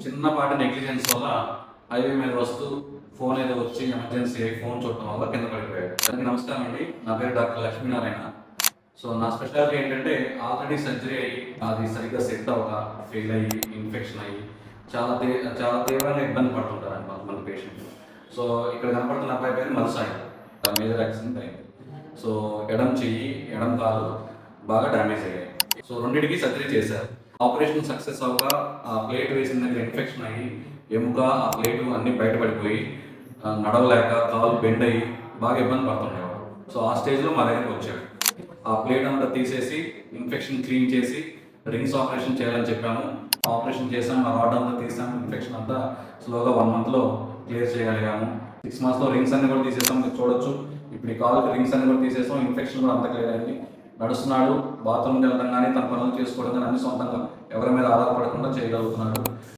చిన్నపాటి నెగ్లిజెన్స్ వల్ల హైవే మీద వస్తూ ఫోన్ ఏదో వచ్చి ఎమర్జెన్సీ ఫోన్ చూడటం వల్ల కింద పడిపోయాడు. దానికి నమస్కారం అండి, నా పేరు డాక్టర్ లక్ష్మీనారాయణ. సో నా స్పెషాలిటీ ఏంటంటే ఆల్రెడీ సర్జరీ అయ్యి అది సరిగ్గా సెట్ అవ్వక ఫెయిల్ అయ్యి ఇన్ఫెక్షన్ అయ్యి చాలా తీవ్రంగా ఇబ్బంది పడుతుంటారు కొంతమంది పేషెంట్లు. సో ఇక్కడ కనపడుతున్న అబ్బాయి పేరు మల్సాయి. మేజర్ యాక్సిడెంట్ అయింది. సో ఎడం చెయ్యి ఎడం కాలు బాగా డ్యామేజ్ అయ్యాయి. సో రెండింటికి సర్జరీ చేశారు. ఆపరేషన్ సక్సెస్ అవ్వక ఆ ప్లేట్ వేసిన దగ్గర ఇన్ఫెక్షన్ అయ్యి ఎముక ఆ ప్లేటు అన్నీ బయటపడిపోయి నడవలేక కాలు బెండ్ అయ్యి బాగా ఇబ్బంది పడుతుండేవాడు. సో ఆ స్టేజ్లో మా దగ్గరికి వచ్చాడు. ఆ ప్లేట్ అంతా తీసేసి ఇన్ఫెక్షన్ క్లీన్ చేసి రింగ్స్ ఆపరేషన్ చేయాలని చెప్పాము. ఆపరేషన్ చేసాం, ఆ రాడ్ అంతా తీసాము. ఇన్ఫెక్షన్ అంతా స్లోగా 1 monthలో క్లియర్ చేయగలిగాము. 6 monthsలో రింగ్స్ అన్ని కూడా తీసేసాం, మీరు చూడొచ్చు. ఇప్పుడు ఈ కాలుకి రింగ్స్ అన్ని కూడా తీసేసాం. ఇన్ఫెక్షన్ కూడా అంత క్లియర్ అయింది. నడుస్తున్నాడు, బాత్రూమ్కి వెళ్ళడం కానీ తన పనులు చేసుకోవడం కానీ అన్ని సొంతంగా ఎవరి మీద ఆధారపడకుండా చేయగలుగుతున్నాడు.